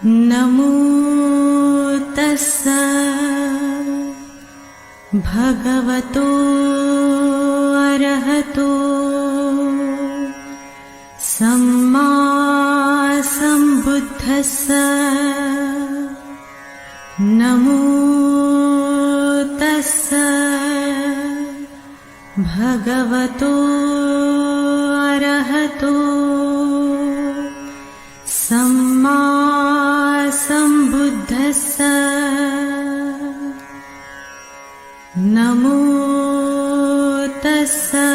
नमो तस्सै भगवतो अरहतो सम्मा सम्बुद्धस्सै नमो तस्सै भगवतो अरहतो सम्मा सम्बुद्धस्सै नमो तस्सै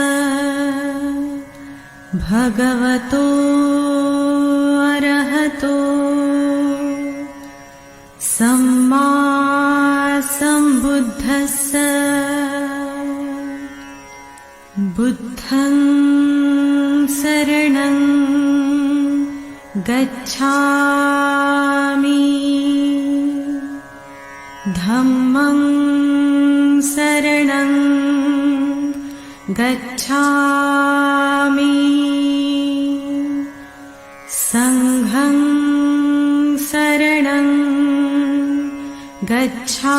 भगवतो अरहतो सम्मा सम्बुद्धस्सै बुद्धं शरणं गच्छामि धम्मं शरणं गच्छामि संघं शरणं गच्छामि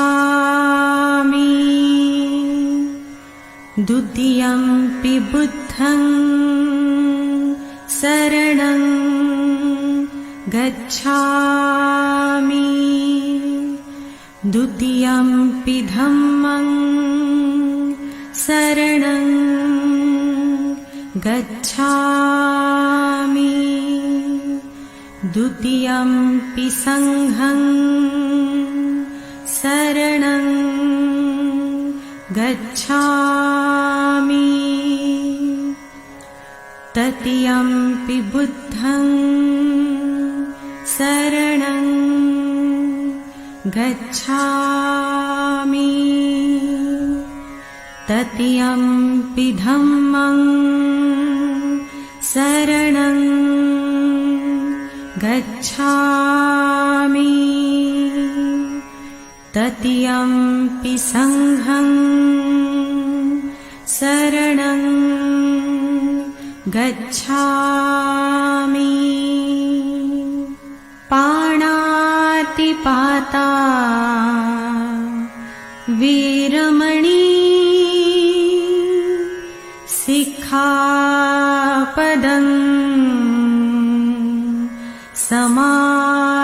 द्वितीयंपि बुद्धं शरणं गच्छामि द्वितीयंपि धम्मं शरणं गच्छामि द्वितीयंपि संघं शरणं गच्छामि तृतीयंपि बुद्धं शरणं गच्छामि तृतीयंपि धम्मं शरणं गच्छामि तृतीयंपि संघं शरणं गच्छामि पाणातिपाता वीरमणि सिक्खापदं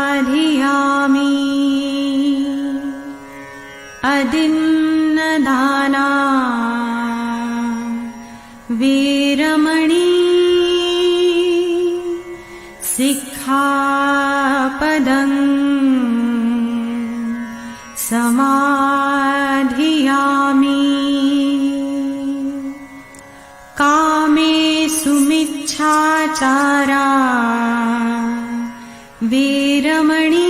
समाधियामि अदिन्नदाना वीरमणि सिक्खापदं समाधियामि कामेषु मिच्छाचारा वीरमणि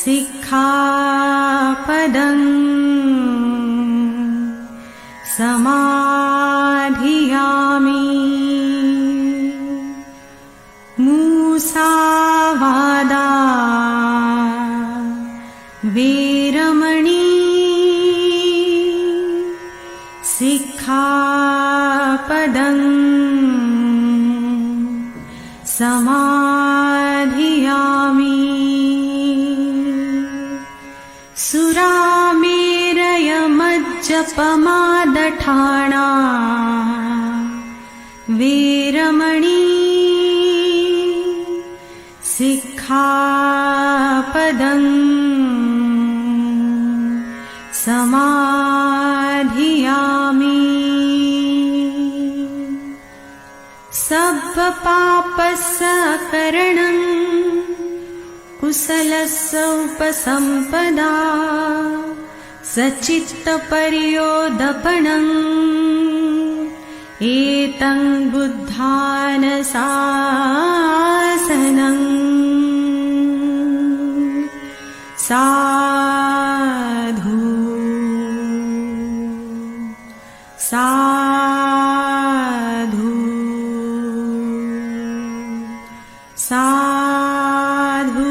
सिक्खापदं समाधियामि मूसावादा वीरमणि सिक्खापदं समाधियामि सुरामेरयमज्जपमादठाणा वीरमणि सिक्खापदं समाधियामि सब्बपापस्सकरणं कुशलस्य उपसम्पदा सचित्तपर्योदपनम् एतं बुद्धानशासनम् साधु साधु साधु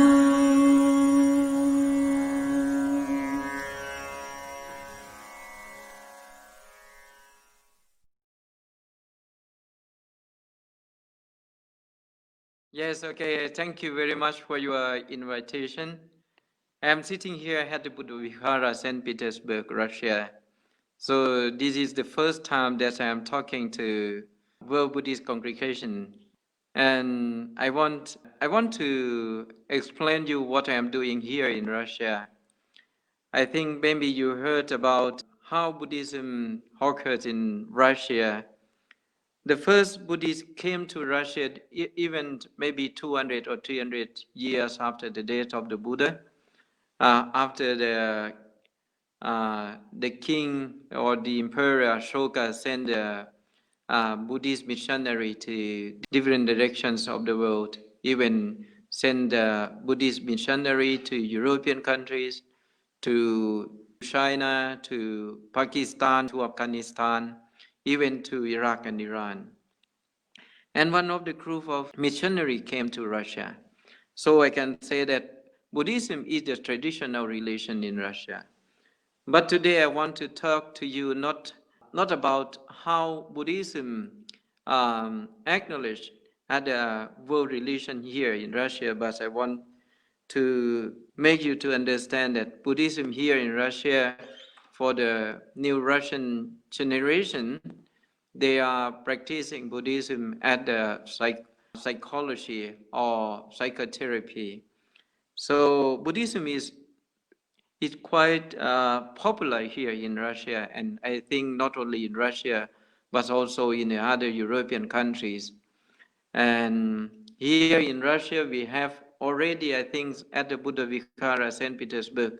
Yes, okay. Thank you very much for your invitation. I'm sitting here at the Buddhavihara, St. Petersburg, Russia. So this is the first time that I'm talking to World Buddhist Congregation, and I want to explain you what I am doing here in Russia. I think maybe you heard about how Buddhism occurred in Russia. The first Buddhists came to Russia even maybe 200 or 300 years after the death of the Buddha, after the king or the emperor Ashoka sent the Buddhist missionary to different directions of the world, even sent the Buddhist missionary to European countries, to China, to Pakistan, to Afghanistan, even to Iraq and Iran. And one of the group of missionary came to Russia. So I can say that Buddhism is the traditional religion in Russia. But today I want to talk to you not about how Buddhism acknowledged as a world religion here in Russia, but I want to make you to understand that Buddhism here in Russia, for the new Russian generation, they are practicing Buddhism at the psychology or psychotherapy. So Buddhism is quite popular here in Russia, and I think not only in Russia, but also in the other European countries. And here in Russia, we have already, I think, at the Buddhavihara, St. Petersburg,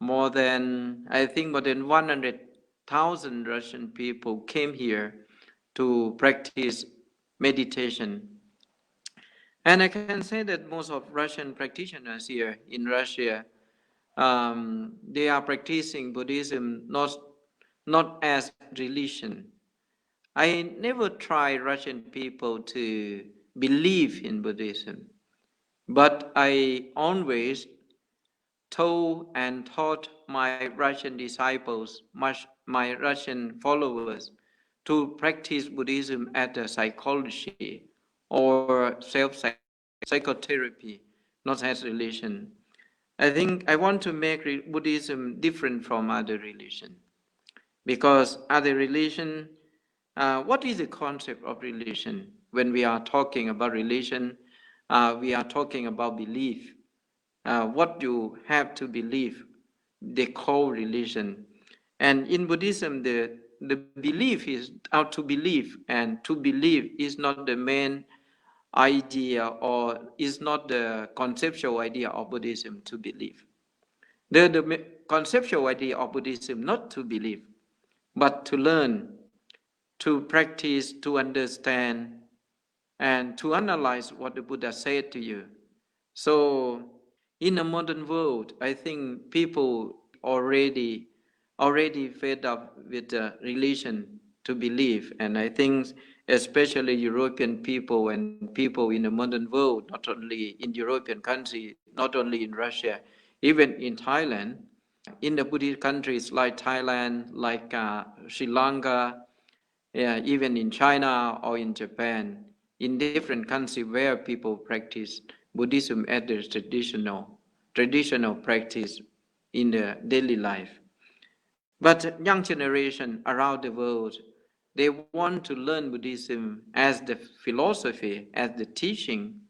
more than 100,000 Russian people came here to practice meditation. And I can say that most of Russian practitioners here in Russia, they are practicing Buddhism not as religion. I never try Russian people to believe in Buddhism, but I always told and taught my Russian disciples, my Russian followers, to practice Buddhism as a psychology or psychotherapy, not as religion. I think I want to make Buddhism different from other religion, because other religion, what is the concept of religion? When we are talking about religion, we are talking about belief. What you have to believe, they call religion. And in Buddhism, the belief is how to believe, and to believe is not the main idea or is not the conceptual idea of Buddhism to believe. The conceptual idea of Buddhism not to believe, but to learn, to practice, to understand, and to analyze what the Buddha said to you. So in a modern world, I think people already fed up with religion to believe, and I think especially European people and people in the modern world, not only in European countries, not only in Russia, even in Thailand, in the Buddhist countries like Thailand, like Sri Lanka, yeah, even in China or in Japan, in different countries where people practice Buddhism as their traditional practice in the daily life. But young generation around the world, they want to learn Buddhism as the philosophy, as the teaching,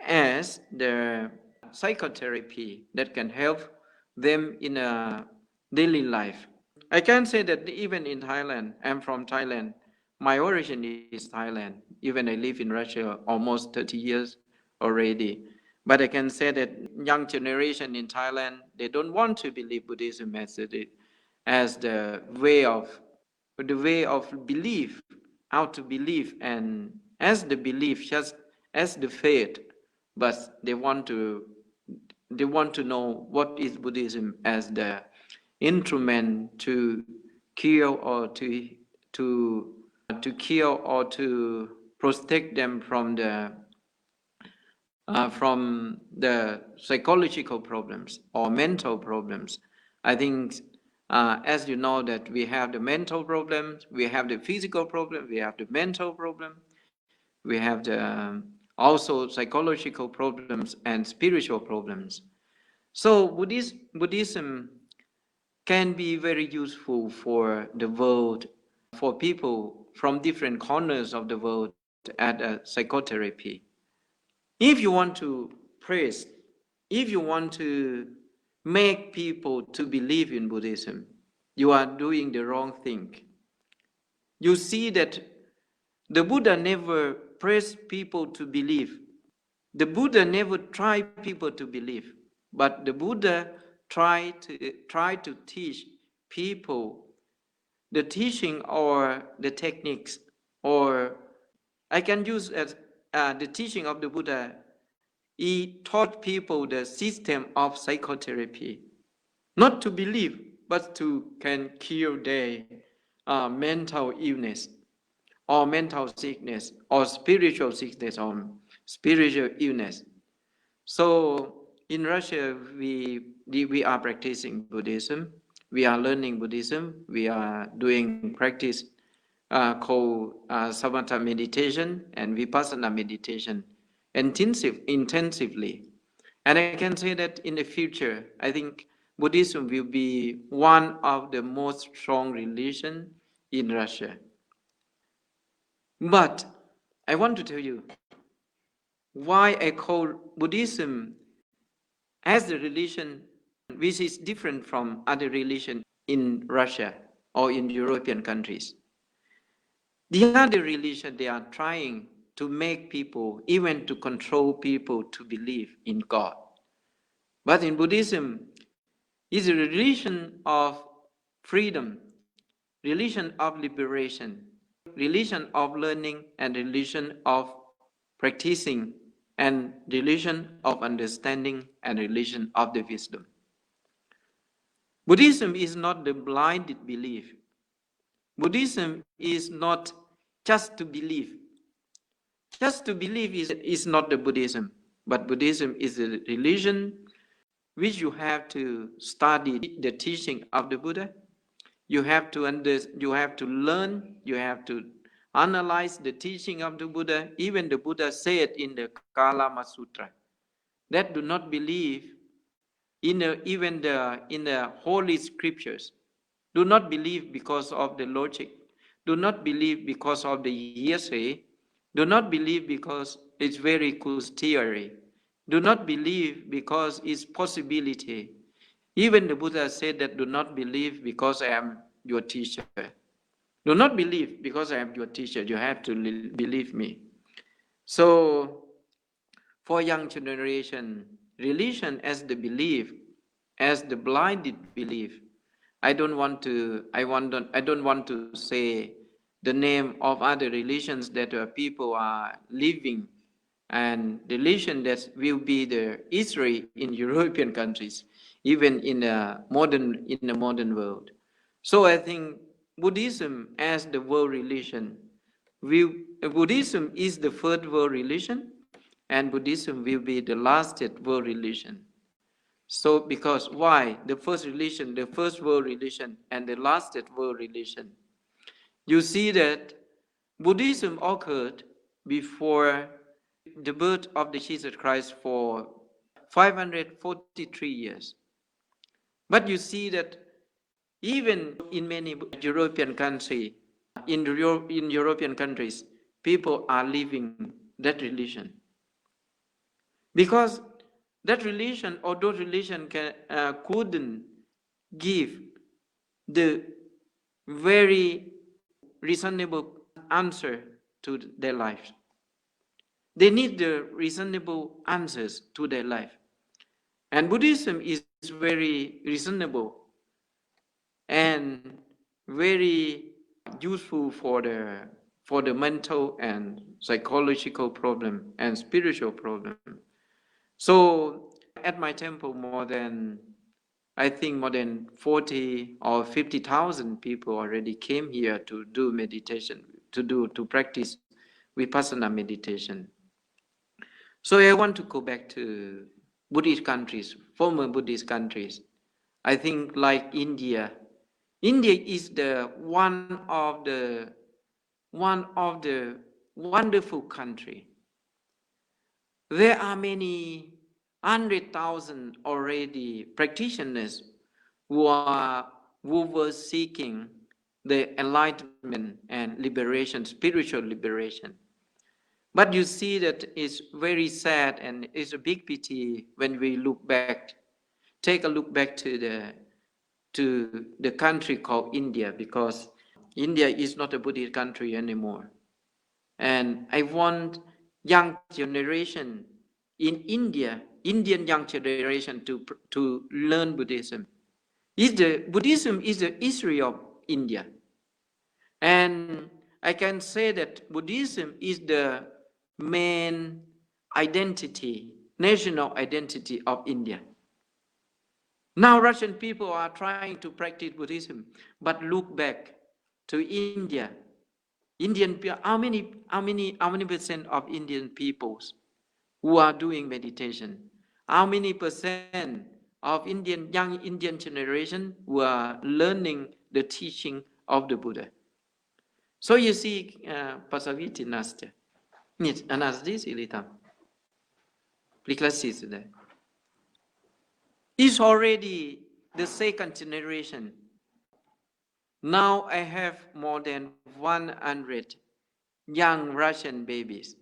as the psychotherapy that can help them in a daily life. I can say that even in Thailand, I'm from Thailand. My origin is Thailand. Even I live in Russia almost 30 years already. But I can say that young generation in Thailand, they don't want to believe Buddhism as the way of belief, how to believe, and as the belief, just as the faith. But they want to know what is Buddhism as the instrument to kill or to kill or to protect them from the psychological problems or mental problems. I think, as you know, that we have the mental problems, we have the physical problem, we have the mental problem, we have the also psychological problems and spiritual problems. So Buddhism can be very useful for the world, for people from different corners of the world at a psychotherapy. If you want to praise, if you want to make people to believe in Buddhism, you are doing the wrong thing. You see that the Buddha never pressed people to believe. The Buddha never tried people to believe, but the Buddha tried to teach people the teaching or the techniques, or I can use as the teaching of the Buddha. He taught people the system of psychotherapy, not to believe, but to can cure their mental illness, or mental sickness, or spiritual sickness, or spiritual illness. So in Russia, we are practicing Buddhism. We are learning Buddhism. We are doing practice called samatha meditation and vipassana meditation intensively. And I can say that in the future, I think Buddhism will be one of the most strong religions in Russia. But I want to tell you why I call Buddhism as the religion which is different from other religions in Russia or in European countries. The other religion, they are trying to make people, even to control people to believe in God. But in Buddhism, is a religion of freedom, religion of liberation, religion of learning, and religion of practicing, and religion of understanding, and religion of the wisdom. Buddhism is not the blinded belief. Buddhism is not just to believe. Just to believe is not the Buddhism, but Buddhism is a religion which you have to study the teaching of the Buddha. You have to learn, you have to analyze the teaching of the Buddha. Even the Buddha said in the Kalama Sutra that do not believe in the holy scriptures. Do not believe because of the logic. Do not believe because of the hearsay. Do not believe because it's very good theory. Do not believe because it's possibility. Even the Buddha said that do not believe because I am your teacher. Do not believe because I am your teacher. You have to believe me. So for young generation, religion as the belief, as the blinded belief. I don't want to say the name of other religions that people are living, and religion that will be the Israel in European countries, even in the modern world. So I think Buddhism as the world religion, Buddhism is the first world religion, and Buddhism will be the last world religion. So because why? The first religion, the first world religion, and the last world religion. You see that Buddhism occurred before the birth of the Jesus Christ for 543 years. But you see that even in many European countries, in European countries, people are living that religion. Because that religion or those religion couldn't give the very reasonable answer to their lives. They need the reasonable answers to their life. And Buddhism is very reasonable and very useful for the mental and psychological problem and spiritual problem. So at my temple, more than 40 or 50,000 people already came here to do meditation, to practice vipassana meditation. So I want to go back to Buddhist countries, former Buddhist countries. I think like India. India is one of the wonderful country. There are many 100,000 already practitioners who were seeking the enlightenment and liberation, spiritual liberation. But you see that it's very sad and it's a big pity when we look back, take a look back to the country called India, because India is not a Buddhist country anymore. And I want young generation in India, Indian young generation to learn Buddhism. Buddhism is the history of India. And I can say that Buddhism is the main identity, national identity of India. Now Russian people are trying to practice Buddhism, but look back to India. Indian people, how many percent of Indian peoples who are doing meditation? How many percent of young Indian generation who are learning the teaching of the Buddha? So you see, Pasaviti Nastya, Anasdis Ilitam, Priklasis there. It's already the second generation. Now I have more than 100 young Russian babies,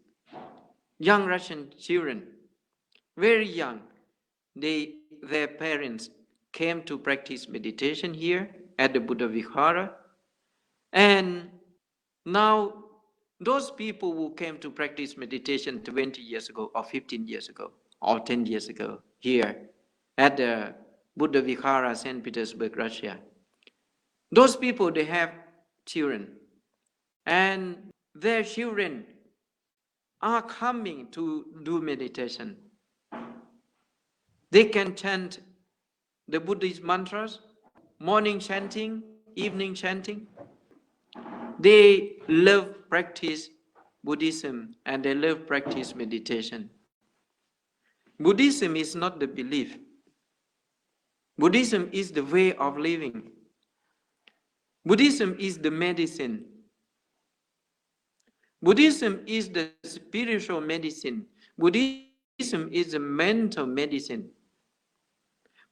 young Russian children, very young. Their parents came to practice meditation here at the Buddhavihara. And now those people who came to practice meditation 20 years ago or 15 years ago or 10 years ago here at the Buddhavihara, St. Petersburg, Russia, those people, they have children, and their children are coming to do meditation. They can chant the Buddhist mantras, morning chanting, evening chanting. They love practice Buddhism and they love practice meditation. Buddhism is not the belief. Buddhism is the way of living. Buddhism is the medicine. Buddhism is the spiritual medicine. Buddhism is the mental medicine.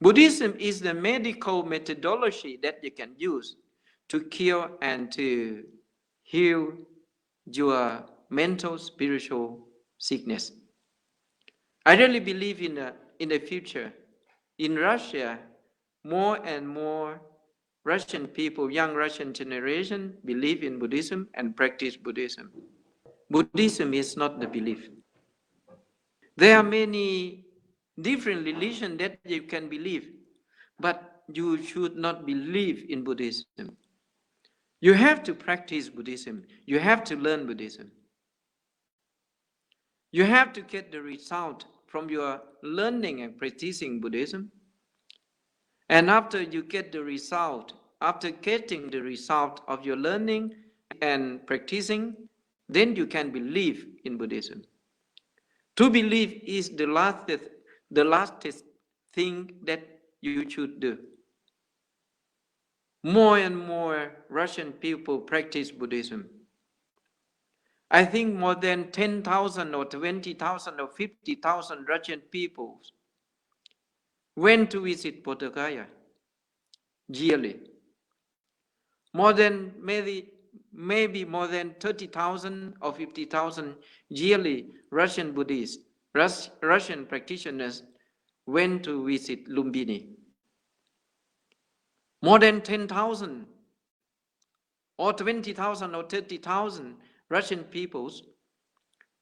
Buddhism is the medical methodology that you can use to cure and to heal your mental, spiritual sickness. I really believe in the future. In Russia, more and more Russian people, young Russian generation, believe in Buddhism and practice Buddhism. Buddhism is not the belief. There are many different religions that you can believe, but you should not believe in Buddhism. You have to practice Buddhism. You have to learn Buddhism. You have to get the result from your learning and practicing Buddhism. And after you get the result, after getting the result of your learning and practicing, then you can believe in Buddhism. To believe is the lastest thing that you should do. More and more Russian people practice Buddhism. I think more than 10,000 or 20,000 or 50,000 Russian people went to visit Bodh Gaya yearly. More than maybe more than 30,000 or 50,000 yearly Russian Buddhists, Russian practitioners went to visit Lumbini. More than 10,000 or 20,000 or 30,000 Russian peoples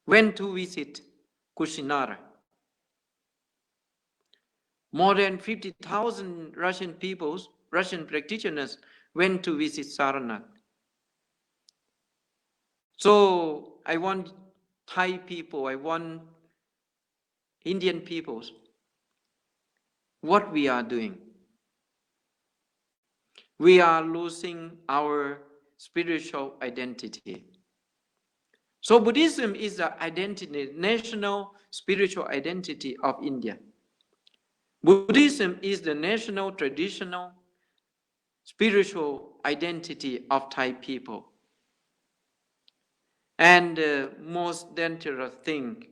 went to visit Kushinara. More than 50,000 Russian peoples, Russian practitioners went to visit Saranath. So I want Thai people, I want Indian peoples, what we are doing. We are losing our spiritual identity. So Buddhism is the identity, national spiritual identity of India. Buddhism is the national, traditional, spiritual identity of Thai people. And the most dangerous thing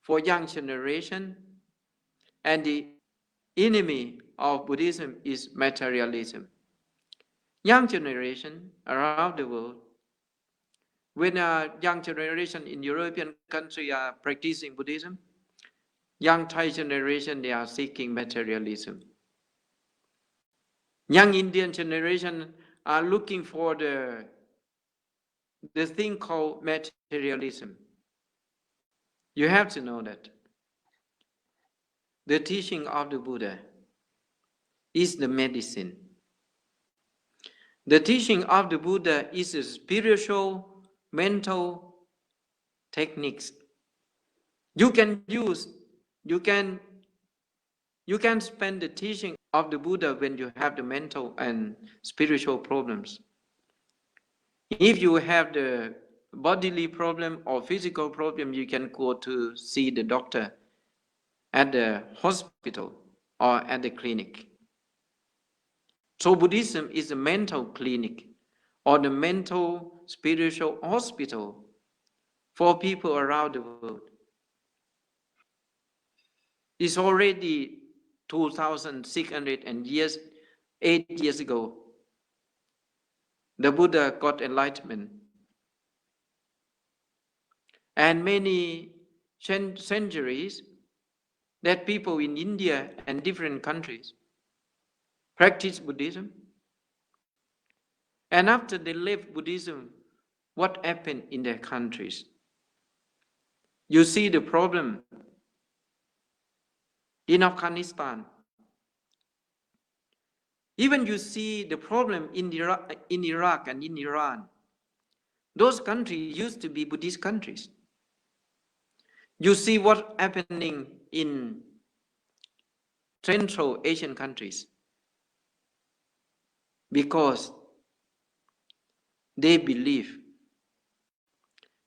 for young generation, and the enemy of Buddhism is materialism. Young generation around the world, when a young generation in European country are practicing Buddhism, young Thai generation, they are seeking materialism. Young Indian generation are looking for the thing called materialism. You have to know that the teaching of the Buddha is the medicine. The teaching of the Buddha is a spiritual, mental techniques. You can spend the teaching of the Buddha when you have the mental and spiritual problems. If you have the bodily problem or physical problem, you can go to see the doctor at the hospital or at the clinic. So Buddhism is a mental clinic or the mental spiritual hospital for people around the world. It's already 2,600 years, 8 years ago. The Buddha got enlightenment. And many centuries that people in India and different countries practice Buddhism. And after they left Buddhism, what happened in their countries? You see the problem in Afghanistan. Even you see the problem in Iraq and in Iran. Those countries used to be Buddhist countries. You see what's happening in Central Asian countries. Because they believe,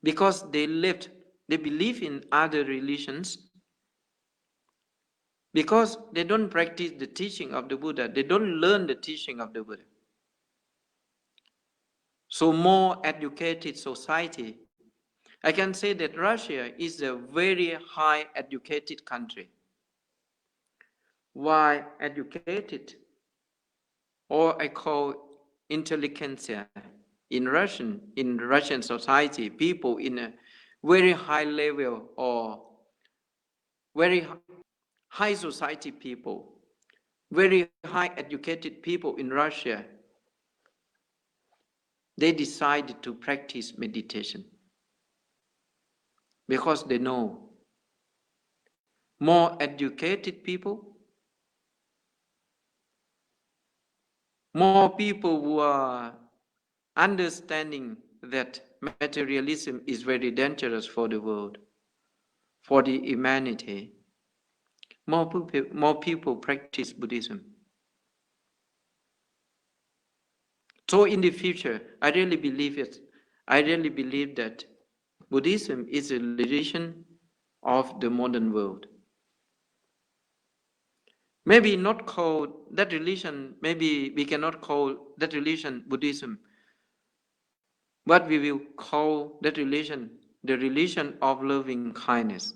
because they believe in other religions, because they don't practice the teaching of the Buddha, they don't learn the teaching of the Buddha. So more educated society, I can say that Russia is a very high educated country. Why educated? Or I call intelligentsia in Russian society, people in a very high level or very high society people, very high educated people in Russia, they decided to practice meditation because they know more educated people, more people who are understanding that materialism is very dangerous for the world, for the humanity. More people practice Buddhism. So in the future, I really believe that Buddhism is a religion of the modern world. Maybe not call that religion, maybe we cannot call that religion Buddhism, but we will call that religion the religion of loving kindness,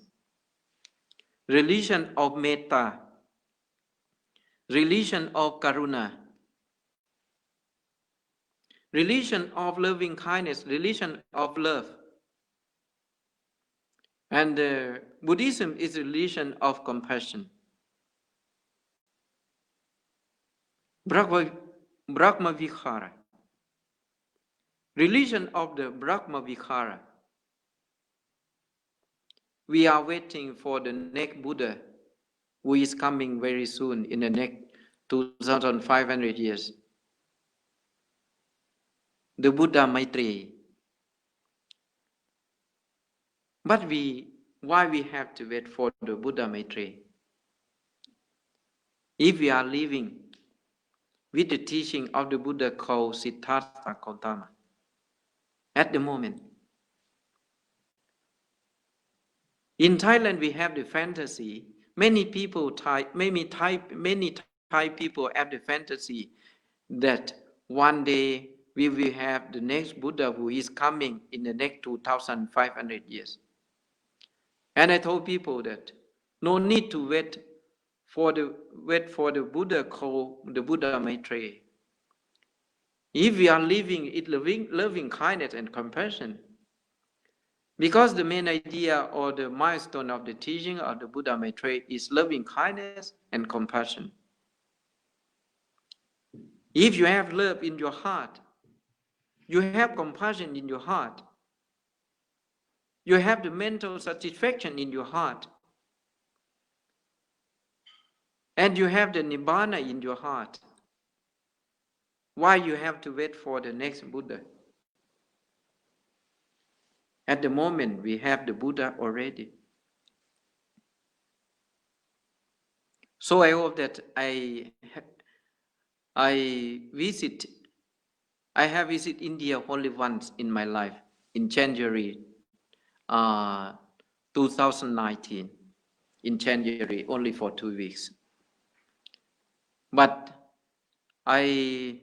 religion of metta, religion of karuna, religion of loving kindness, religion of love. And Buddhism is a religion of compassion. Brahmavihara, religion of the Brahmavihara. We are waiting for the next Buddha who is coming very soon in the next 2,500 years. The Buddha Maitreya. But why we have to wait for the Buddha Maitreya? If we are living with the teaching of the Buddha called Siddhartha Gautama at the moment. In Thailand, we have the fantasy. Many Thai people have the fantasy that one day we will have the next Buddha who is coming in the next 2,500 years. And I told people that no need to wait for the Buddha called the Buddha Maitreya. If we are living it loving kindness and compassion, because the main idea or the milestone of the teaching of the Buddha Maitreya is loving kindness and compassion. If you have love in your heart, you have compassion in your heart, you have the mental satisfaction in your heart, and you have the Nibbana in your heart, why you have to wait for the next Buddha? At the moment, we have the Buddha already. So I hope that I have visited India only once in my life, in January 2019, in January, only for 2 weeks. But I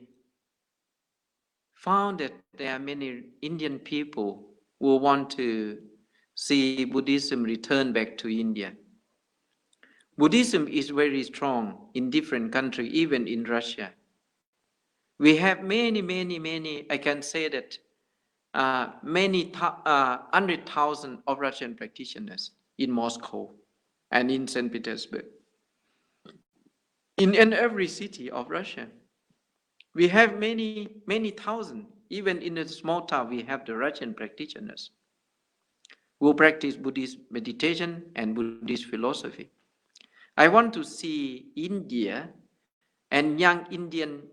found that there are many Indian people who want to see Buddhism return back to India. Buddhism is very strong in different countries, even in Russia. We have many, I can say that many 100,000 of Russian practitioners in Moscow and in St. Petersburg. In every city of Russia, we have many thousand. Even in a small town, we have the Russian practitioners who practice Buddhist meditation and Buddhist philosophy. I want to see India and young Indian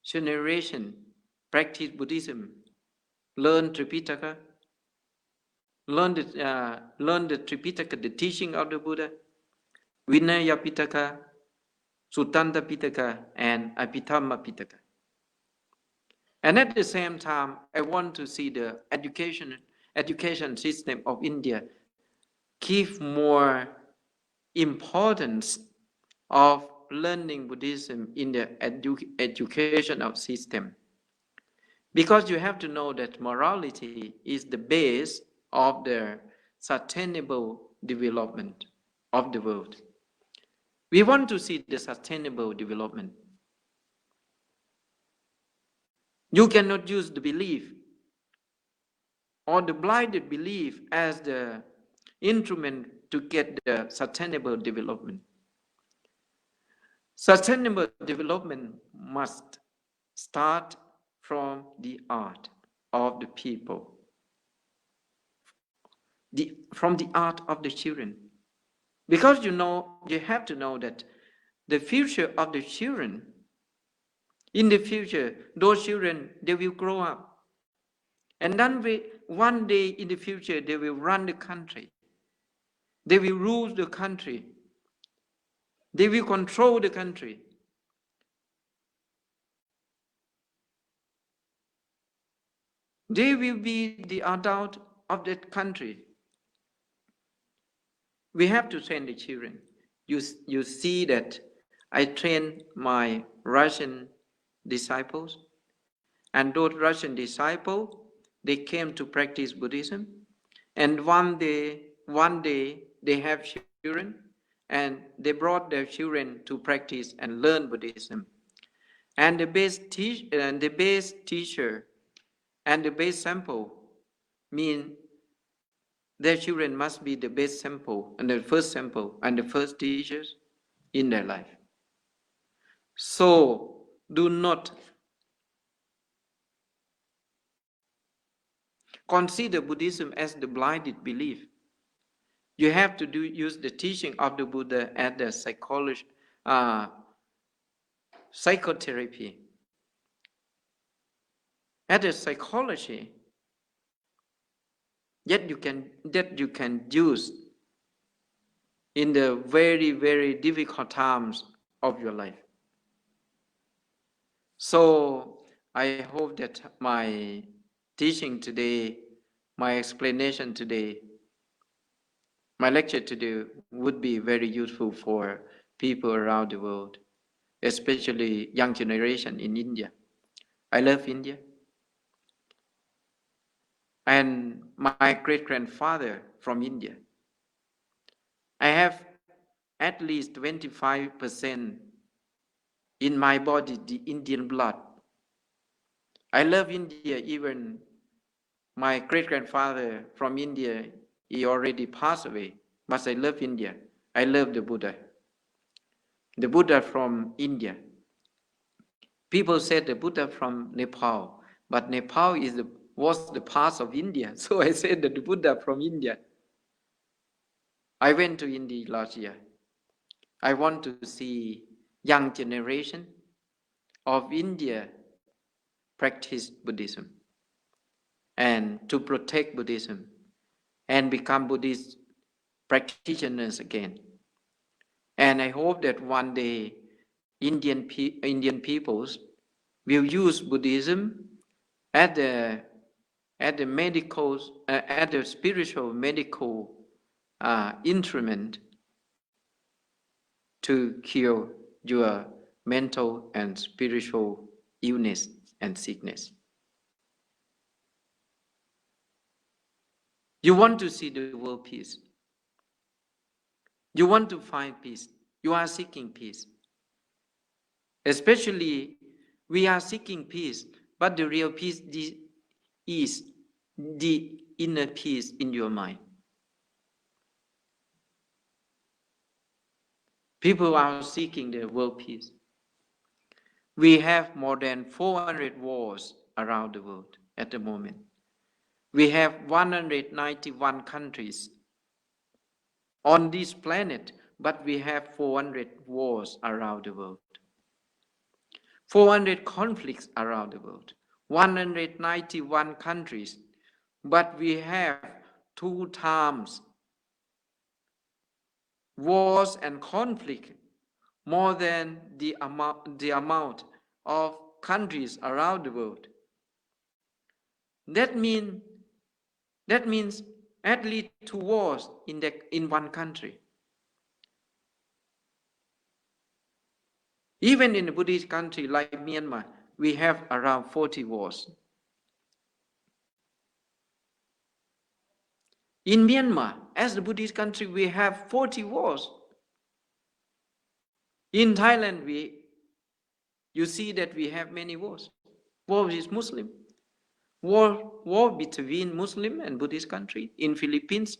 generation practice Buddhism, learn Tripitaka, learn the Tripitaka, the teaching of the Buddha, Vinaya Pitaka, Suttanta Pitaka, and Abhidhamma Pitaka. And at the same time, I want to see the education system of India give more importance of learning Buddhism in the educational system. Because you have to know that morality is the base of the sustainable development of the world. We want to see the sustainable development. You cannot use the belief or the blinded belief as the instrument to get the sustainable development. Sustainable development must start from the art of the people, from the art of the children. Because you have to know that the future of the children, in the future, those children, they will grow up. And then one day in the future, they will run the country. They will rule the country. They will control the country. They will be the adult of that country. We have to train the children. You see that I train my Russian disciples, and those Russian disciples, they came to practice Buddhism, and one day they have children, and they brought their children to practice and learn Buddhism. And the best teacher and the best sample mean their children must be the best sample and the first sample and the first teachers in their life. So do not consider Buddhism as the blinded belief. You have to use the teaching of the Buddha as the psychotherapy. As a psychology that you can use in the very difficult times of your life. So I hope that my teaching today, my explanation today, my lecture today would be very useful for people around the world, especially young generation in India. I love India. And my great-grandfather from India. I have at least 25% in my body the Indian blood. I love India. Even my great-grandfather from India, he already passed away, but I love India. I love the Buddha from India. People said the Buddha from Nepal, but Nepal was the part of India, so I said that the Buddha from India. I went to India last year. I want to see young generation of India practice Buddhism and to protect Buddhism and become Buddhist practitioners again. And I hope that one day Indian peoples will use Buddhism as the spiritual medical instrument to cure your mental and spiritual illness and sickness. You want to see the world peace. You want to find peace. You are seeking peace. Especially, we are seeking peace, but the real peace is the inner peace in your mind. People are seeking the world peace. We have more than 400 wars around the world at the moment. We have 191 countries on this planet, but we have 400 wars around the world. 400 conflicts around the world. 191 countries, but we have 2 times wars and conflict more than the amount of countries around the world. That means at least 2 wars in one country. Even in a Buddhist country like Myanmar, we have around 40 wars. In Myanmar, as a Buddhist country, we have 40 wars. In Thailand, you see that we have many wars. War with Muslim. War between Muslim and Buddhist country. In Philippines,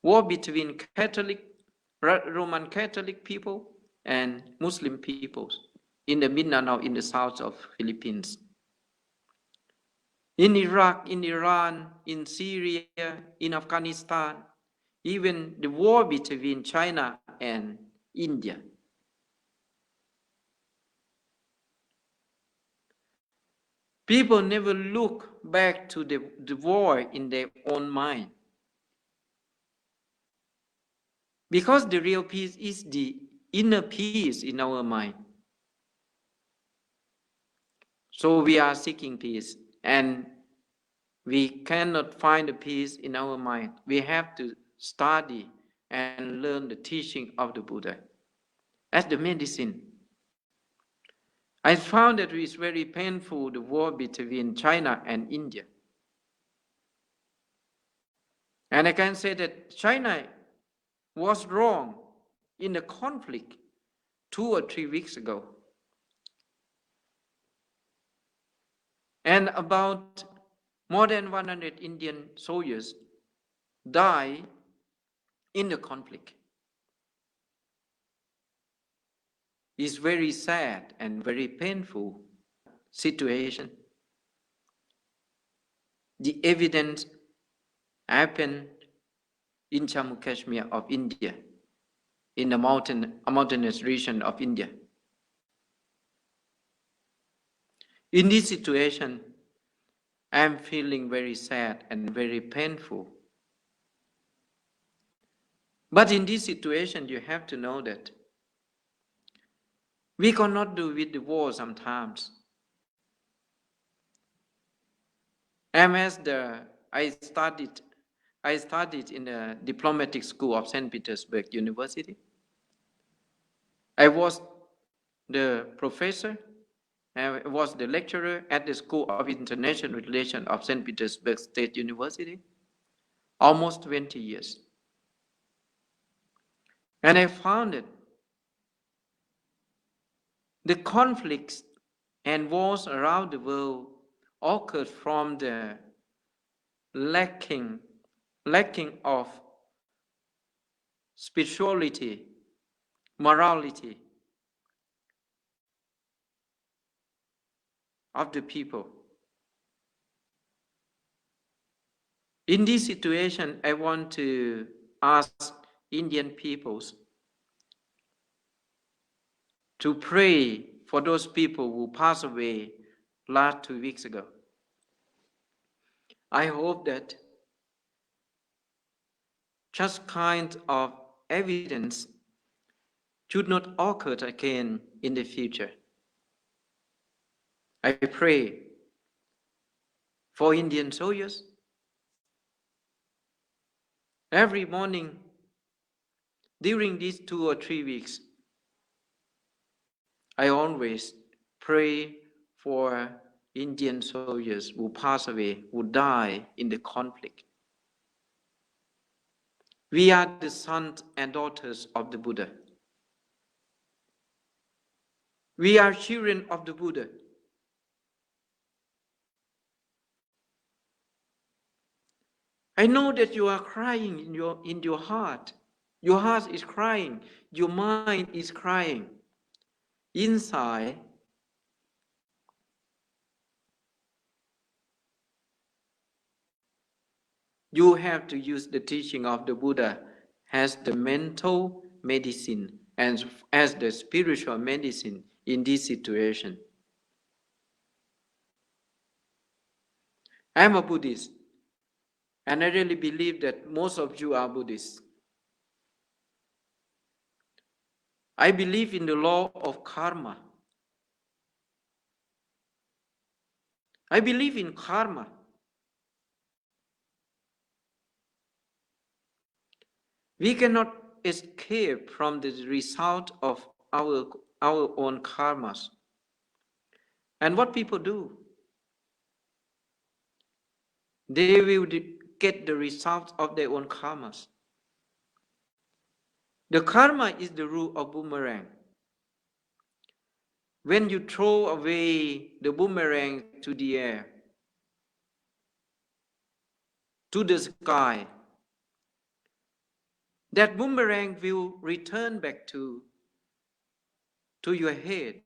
war between Roman Catholic people and Muslim peoples in the Mindanao, in the south of Philippines. In Iraq, in Iran, in Syria, in Afghanistan, even the war between China and India. People never look back to the war in their own mind. Because the real peace is the inner peace in our mind. So we are seeking peace, and we cannot find the peace in our mind. We have to study and learn the teaching of the Buddha as the medicine. I found that it is very painful, the war between China and India. And I can say that China was wrong in the conflict 2 or 3 weeks ago. And about more than 100 Indian soldiers died in the conflict. It's very sad and very painful situation. The evidence happened in Jammu Kashmir of India, in the mountainous region of India. In this situation, I am feeling very sad and very painful. But in this situation, you have to know that we cannot do with the war sometimes. I studied in the diplomatic school of St. Petersburg University. I was the professor, I was the lecturer at the School of International Relations of St. Petersburg State University, almost 20 years. And I found that the conflicts and wars around the world occurred from the lacking of spirituality, morality of the people. In this situation, I want to ask Indian peoples to pray for those people who passed away last 2 weeks ago. I hope that such kind of evidence should not occur again in the future. I pray for Indian soldiers. Every morning during these 2 or 3 weeks, I always pray for Indian soldiers who pass away, who die in the conflict. We are the sons and daughters of the Buddha. We are children of the Buddha. I know that you are crying in your heart. Your heart is crying. Your mind is crying. Inside, you have to use the teaching of the Buddha as the mental medicine and as the spiritual medicine in this situation. I'm a Buddhist, and I really believe that most of you are Buddhists. I believe in the law of karma. I believe in karma. We cannot escape from the result of our own karmas. And what people do, they will get the result of their own karmas. The karma is the rule of boomerang. When you throw away the boomerang to the air, to the sky, that boomerang will return back to your head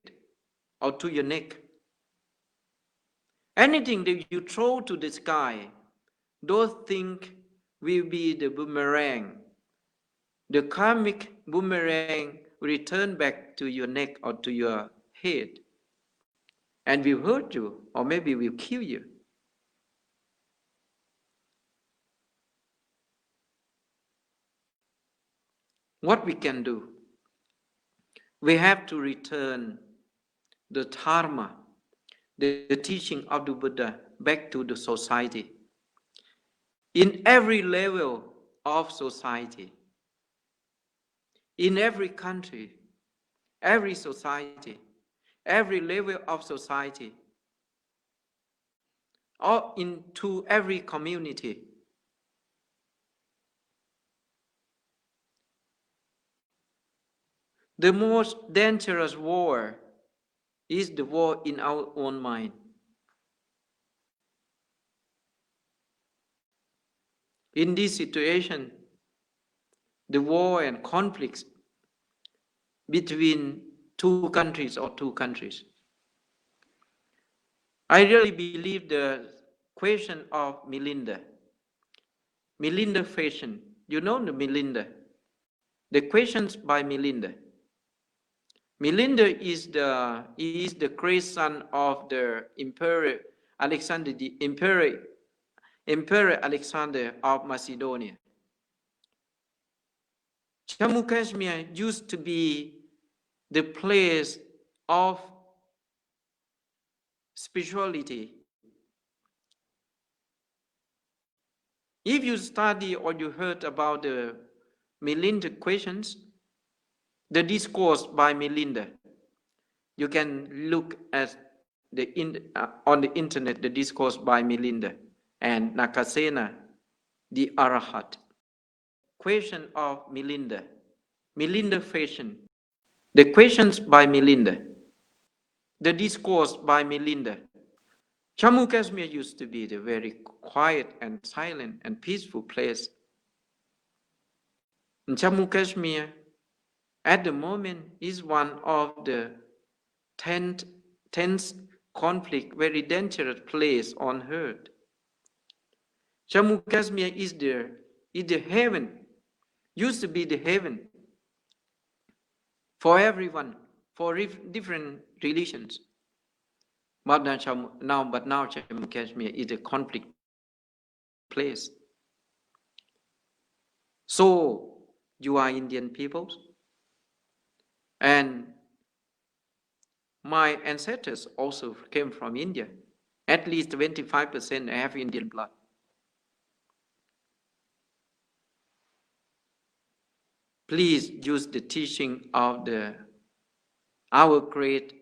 or to your neck. Anything that you throw to the sky, those things will be the boomerang. The karmic boomerang will return back to your neck or to your head and will hurt you or maybe will kill you. What we can do? We have to return the Dharma, the teaching of the Buddha, back to the society. In every level of society, in every country, every society, every level of society, or into every community. The most dangerous war is the war in our own mind. In this situation, the war and conflicts between two countries or two countries. I really believe the question of Melinda fashion. You know the Melinda. The questions by Melinda. Melinda is the grandson of the Emperor Alexander, the Emperor Alexander of Macedonia. Jammu Kashmir used to be the place of spirituality. If you study or you heard about the Melinda questions, the discourse by Melinda, you can look at on the internet, the discourse by Melinda and Nakasena, the Arahat. Question of Melinda. Melinda Fashion. The questions by Melinda. The discourse by Melinda. Jammu Kashmir used to be the very quiet and silent and peaceful place. In Jammu Kashmir, at the moment, is one of the tense conflict, very dangerous place on earth. Jammu Kashmir is the heaven, used to be the heaven for everyone, for different religions. But now Jammu Kashmir is a conflict place. So you are Indian people, and my ancestors also came from India. At least 25% have Indian blood. Please use the teaching of our great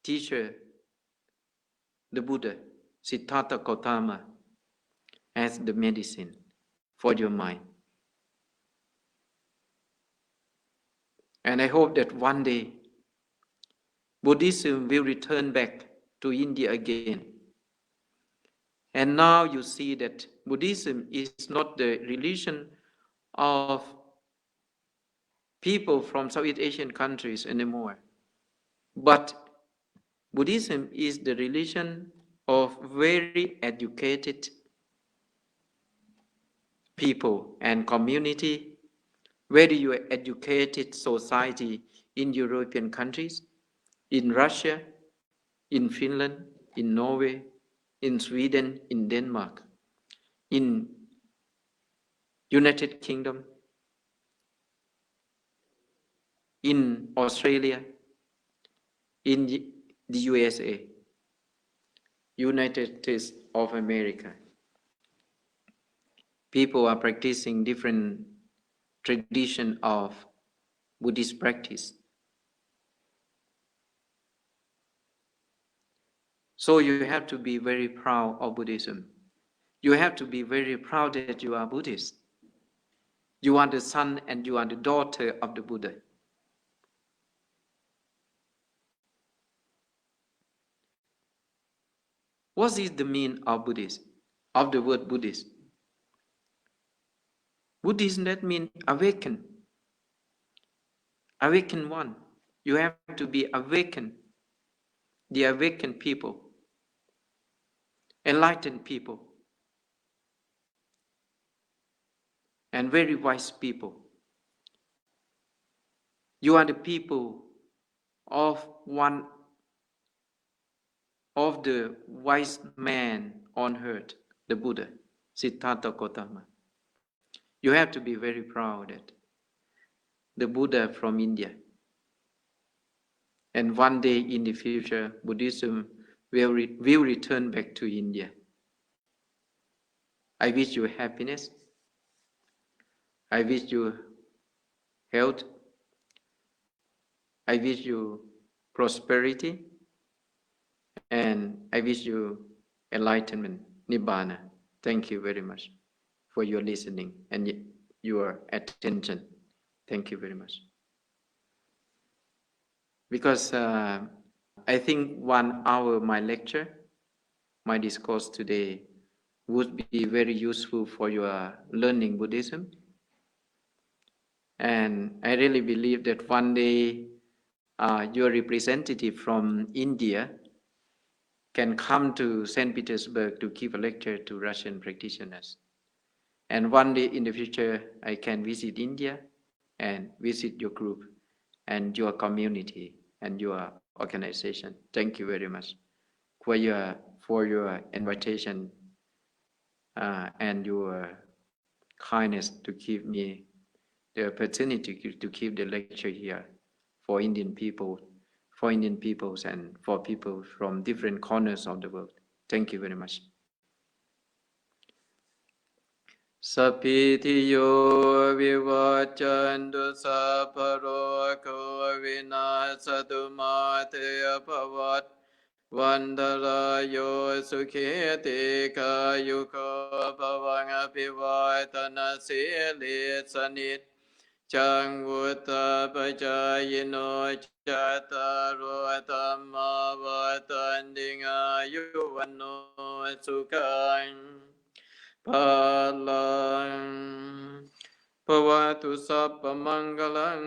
teacher, the Buddha, Siddhartha Gautama, as the medicine for your mind. And I hope that one day Buddhism will return back to India again. And now you see that Buddhism is not the religion of people from Southeast Asian countries anymore, but Buddhism is the religion of very educated people and community, very educated society in European countries, in Russia, in Finland, in Norway, in Sweden, in Denmark, in United Kingdom, in Australia, in the USA, United States of America. People are practicing different tradition of Buddhist practice. So you have to be very proud of Buddhism. You have to be very proud that you are Buddhist. You are the son and you are the daughter of the Buddha. What is the meaning of Buddhism, of the word Buddhist? Buddhism, that means awaken. Awaken one. You have to be awakened. The awakened people. Enlightened people. And very wise people. You are the people of one of the wise man on earth, the Buddha, Siddhartha Gautama. You have to be very proud that the Buddha from India. And one day in the future, Buddhism will return back to India. I wish you happiness. I wish you health. I wish you prosperity. And I wish you enlightenment, Nibbana. Thank you very much for your listening and your attention. Thank you very much. Because I think 1 hour my lecture, my discourse today would be very useful for your learning Buddhism. And I really believe that one day your representative from India can come to St. Petersburg to give a lecture to Russian practitioners. And one day in the future, I can visit India and visit your group and your community and your organization. Thank you very much for your invitation and your kindness to give me the opportunity to give the lecture here for Indian peoples and for people from different corners of the world. Thank you very much. Sapitiyo vivachandu saparoko vinasatu mataya bhavat vandarayo sukhete kayuko bhavanga pivatana sili sanit จังวุตาปัจจายโนจัตตารโอธัมมาวัฏันติอายุวันโนสุขังภาลังภวตุสัพพมังคลัง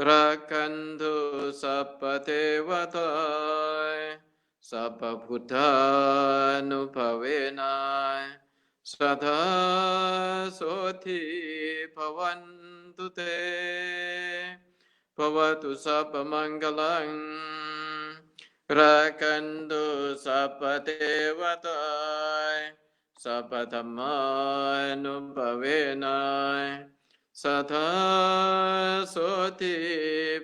รักขันตุสัพพเทวตาสัพพพุทธานุภเวนะสัทธาโสทิภวันตุเตภวตุสัพพมังคลังรักขันตุสัพพเทวตาสัพพธัมมานุภเวนะสัทธาโสทิ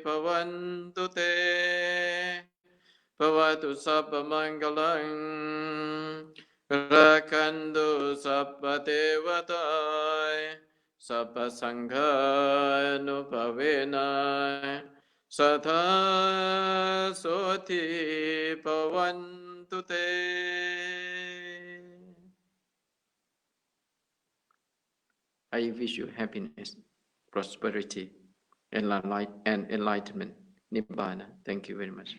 ภวันตุเตภวตุสัพพมังคลังรักขันตุสัพพเทวตาสัพพสังฆานุภเวนะสัทธาโสทิภวันตุเตI wish you happiness, prosperity, and enlightenment. Nibbana. Thank you very much.